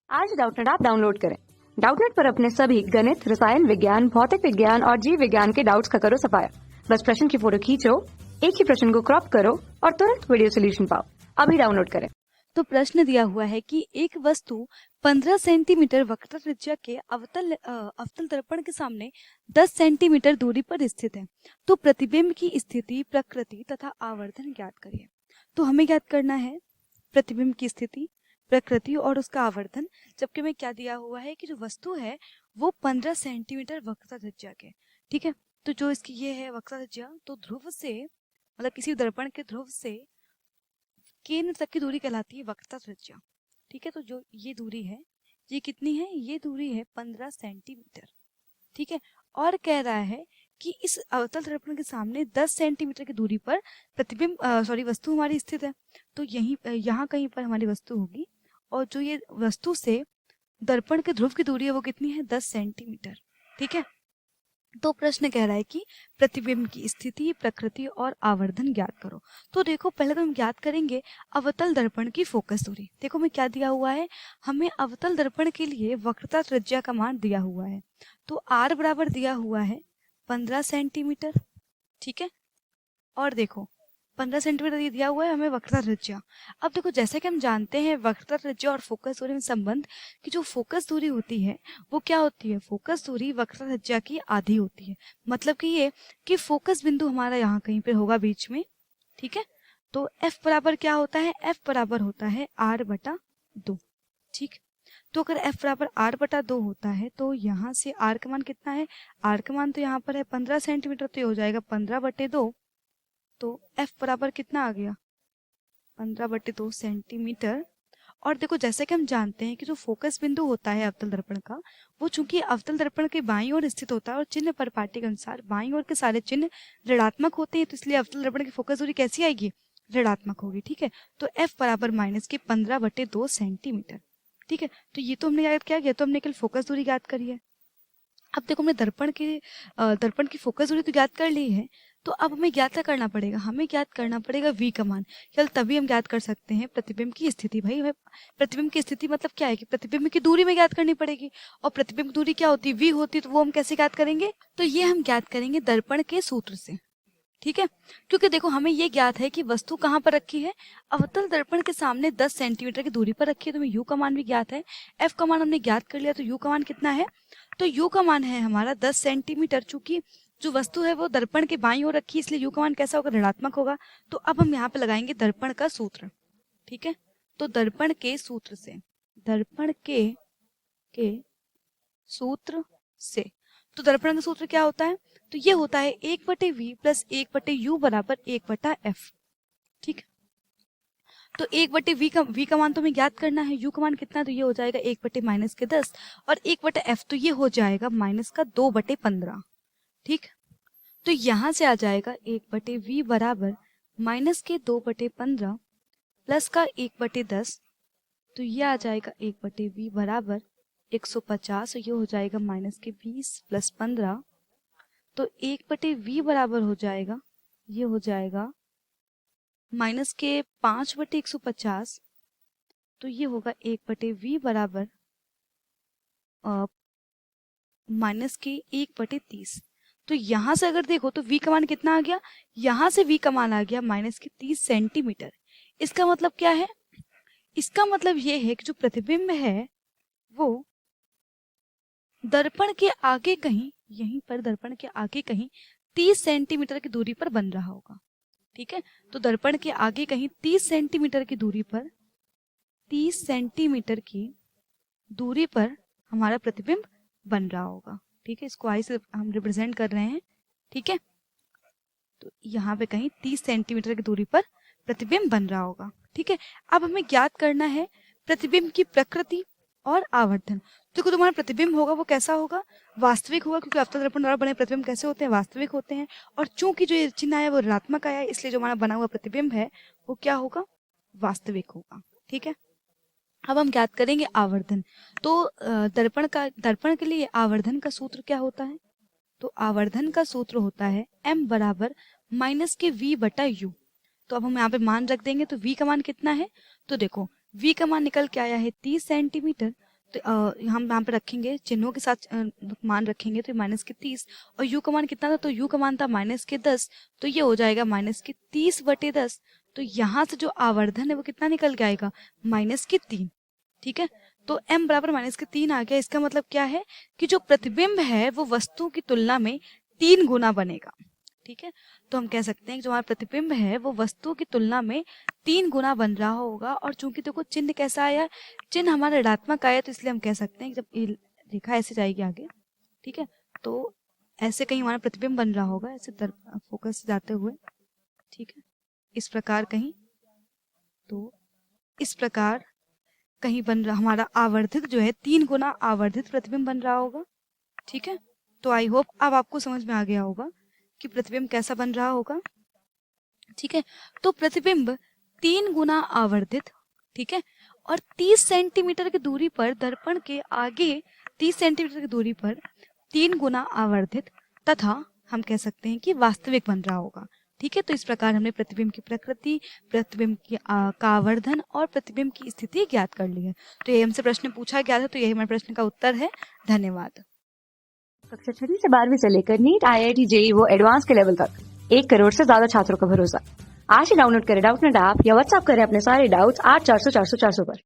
आज Doubtnut app download करें। Doubtnut पर अपने सभी गणित, रसायन विज्ञान, भौतिक विज्ञान और जीव विज्ञान के डाउट्स का करो सफाया। बस प्रश्न की फोटो खींचो, एक ही प्रश्न को क्रॉप करो और तुरंत वीडियो सोल्यूशन पाओ। अभी डाउनलोड करें। तो प्रश्न दिया हुआ है कि एक वस्तु 15 सेंटीमीटर वक्र त्रिज्या के अवतल दर्पण के सामने 10 सेंटीमीटर दूरी पर स्थित है। तो प्रतिबिंब की स्थिति, प्रकृति तथा आवर्धन ज्ञात करिए। तो हमें ज्ञात करना है प्रतिबिंब की स्थिति, प्रकृति और उसका आवर्धन। जबकि हमें क्या दिया हुआ है कि जो वस्तु है वो 15 सेंटीमीटर वक्र त्रिज्या के, ठीक है। तो जो इसकी ये है वक्र त्रिज्या, तो ध्रुव से मतलब किसी दर्पण के ध्रुव से केंद्र तक की दूरी कहलाती है वक्रता त्रिज्या, ठीक है। तो जो ये दूरी है ये कितनी है? ये दूरी है 15 सेंटीमीटर, ठीक है। और कह रहा है कि इस अवतल दर्पण के सामने 10 सेंटीमीटर की दूरी पर प्रतिबिंब वस्तु हमारी स्थित है। तो यहाँ कहीं पर हमारी वस्तु होगी और जो ये वस्तु से दर्पण के ध्रुव की दूरी है वो कितनी है? 10 सेंटीमीटर, ठीक है। तो प्रश्न कह रहा है कि प्रतिबिंब की स्थिति, प्रकृति और आवर्धन ज्ञात करो। तो देखो पहले तो हम ज्ञात करेंगे अवतल दर्पण की फोकस दूरी। देखो हमें क्या दिया हुआ है, हमें अवतल दर्पण के लिए वक्रता त्रिज्या का मान दिया हुआ है। तो r बराबर दिया हुआ है 15 सेंटीमीटर, ठीक है। और देखो 15 सेंटीमीटर ये दिया हुआ है हमें वक्रता त्रिज्या। अब देखो जैसे कि हम जानते हैं वक्रता त्रिज्या और फोकस दूरी में संबंध कि जो फोकस दूरी होती है वो क्या होती है? फोकस दूरी वक्रता त्रिज्या की आधी होती है। मतलब कि ये कि फोकस बिंदु हमारा यहाँ कहीं पे होगा बीच में, ठीक है। तो F बराबर क्या होता है? F बराबर होता है r/2, ठीक। तो अगर F बराबर r/2 होता है तो यहाँ से r का मान कितना है? r का मान तो यहाँ पर है 15 सेंटीमीटर, तो ये हो जाएगा 15/2। तो F बराबर कितना आ गया? 15/2 सेंटीमीटर। और देखो जैसे कि हम जानते हैं कि जो फोकस बिंदु होता है अवतल दर्पण का, वो चूंकि अवतल दर्पण के बाईं ओर स्थित होता है और चिन्ह परिपाटी के अनुसार बाईं ओर के सारे चिन्ह ऋणात्मक होते हैं, तो इसलिए अवतल दर्पण की फोकस दूरी कैसी आएगी? ऋणात्मक होगी, ठीक है। तो F बराबर -15/2 सेंटीमीटर, ठीक है। तो ये तो हमने याद क्या किया? तो हमने केवल फोकस दूरी ज्ञात करी है। अब देखो हमने दर्पण की फोकस दूरी तो ज्ञात कर ली है, तो अब हमें ज्ञात क्या करना पड़ेगा? हमें ज्ञात करना पड़ेगा v का मान। केवल तभी हम ज्ञात कर सकते हैं प्रतिबिंब की स्थिति। भाई हमें प्रतिबिंब की स्थिति मतलब क्या है कि प्रतिबिंब की दूरी में ज्ञात करनी पड़ेगी, और प्रतिबिंब दूरी क्या होती है? v होती है। तो वो हम कैसे ज्ञात करेंगे? तो ये हम ज्ञात करेंगे दर्पण के सूत्र से, ठीक है। क्योंकि देखो हमें ये ज्ञात है कि वस्तु कहाँ पर रखी है? अवतल दर्पण के सामने 10 सेंटीमीटर की दूरी पर रखी है। तो हमें u का मान भी ज्ञात है, f का मान हमने ज्ञात कर लिया। तो u का मान कितना है? तो u का मान है हमारा 10 सेंटीमीटर। चूंकि जो वस्तु है वो दर्पण के बाईं ओर रखी है, इसलिए u का मान कैसा होगा? ऋणात्मक होगा। तो अब हम यहाँ पे लगाएंगे दर्पण का सूत्र, ठीक है। तो दर्पण के सूत्र से, दर्पण के सूत्र से, तो दर्पण का सूत्र क्या होता है? तो ये होता है 1/v + 1/u बराबर 1/f, ठीक। तो 1/v का मान तो हमें ज्ञात करना है, u का मान कितना? तो ये हो जाएगा 1/-10 और 1/f तो ये हो जाएगा -2/15, ठीक। तो यहाँ से आ जाएगा 1/v बराबर -2/15 प्लस का 1/10, तो ये आ जाएगा 1/v बराबर 150, और ये हो जाएगा -20 + 15। तो 1/v बराबर हो जाएगा, ये हो जाएगा -5/150, तो ये होगा 1/v बराबर -1/30। तो यहाँ से अगर देखो तो v का मान कितना आ गया? यहाँ से v का मान आ गया -30 सेंटीमीटर। इसका मतलब क्या है? इसका मतलब ये है कि जो प्रतिबिंब है वो दर्पण के आगे कहीं, यहीं पर दर्पण के आगे कहीं 30 सेंटीमीटर की दूरी पर बन रहा होगा, ठीक है। तो दर्पण के आगे कहीं 30 सेंटीमीटर की दूरी पर, 30 सेंटीमीटर की दूरी पर हमारा प्रतिबिंब बन रहा होगा, ठीक है। इसको आई से हम रिप्रेजेंट कर रहे हैं, ठीक है। तो यहाँ पे कहीं 30 सेंटीमीटर की दूरी पर प्रतिबिंब बन रहा होगा, ठीक है। अब हमें ज्ञात करना है प्रतिबिंब की प्रकृति और आवर्धन। देखो तुम्हारा प्रतिबिंब होगा वो कैसा होगा? वास्तविक होगा, क्योंकि अवतल दर्पण द्वारा बने प्रतिबिंब कैसे होते हैं? वास्तविक होते हैं। और चूंकि जो ये चिन्ह आया वो ऋणात्मक आया है, इसलिए जो हमारा बना हुआ प्रतिबिंब है वो क्या होगा? वास्तविक होगा, ठीक है। अब हम ज्ञात करेंगे आवर्धन। तो दर्पण के लिए आवर्धन का सूत्र क्या होता है? तो आवर्धन का सूत्र होता है m बराबर -v/u। तो अब हम यहाँ पे मान रख देंगे। तो v का मान कितना है? तो देखो v का मान निकल के आया है 30 सेंटीमीटर। तो हम यहाँ पे रखेंगे चिन्हों के साथ मान रखेंगे, तो माइनस के 30 और u का मान कितना था, तो u का मान था माइनस के 10, तो ये हो जाएगा माइनस के 30/10। तो यहाँ से जो आवर्धन है वो कितना निकल के आएगा, माइनस के 3। ठीक है, तो m बराबर माइनस के 3 आ गया। इसका मतलब क्या है कि जो प्रतिबिंब है वो वस्तु की तुलना में 3 गुना बनेगा। ठीक है, तो हम कह सकते हैं कि जो हमारा प्रतिबिंब है वो वस्तु की तुलना में 3 गुना बन रहा होगा। और चूंकि देखो चिन्ह कैसा आया, चिन्ह हमारा ऋणात्मक आया, तो इसलिए हम कह सकते हैं कि जब ये रेखा ऐसे जाएगी आगे, ठीक है, तो ऐसे कहीं हमारा प्रतिबिंब बन रहा होगा, ऐसे फोकस से जाते हुए। ठीक है, इस प्रकार कहीं, तो इस प्रकार कहीं बन रहा हमारा आवर्धित जो है 3 गुना आवर्धित प्रतिबिंब बन रहा होगा। ठीक है, तो आई होप अब आपको समझ में आ गया होगा कि प्रतिबिंब कैसा बन रहा होगा। ठीक है, तो प्रतिबिंब 3 गुना आवर्धित, ठीक है, और 30 सेंटीमीटर की दूरी पर दर्पण के आगे 30 सेंटीमीटर की दूरी पर 3 गुना आवर्धित तथा हम कह सकते हैं कि वास्तविक बन रहा होगा। ठीक है, तो इस प्रकार हमने प्रतिबिंब की प्रकृति, प्रतिबिंब की का आवर्धन और प्रतिबिंब की स्थिति ज्ञात कर ली है। तो ये हमसे प्रश्न पूछा गया था, तो यही हमारे प्रश्न का उत्तर है। धन्यवाद। कक्षा 6वीं से 12वीं से लेकर नीट, IIT, JEE वो एडवांस के लेवल तक 1 करोड़ से ज्यादा छात्रों का भरोसा। आज ही डाउनलोड करें डाउटनेट ऐप या व्हाट्सएप करें अपने सारे डाउट्स 8400 400 400 पर।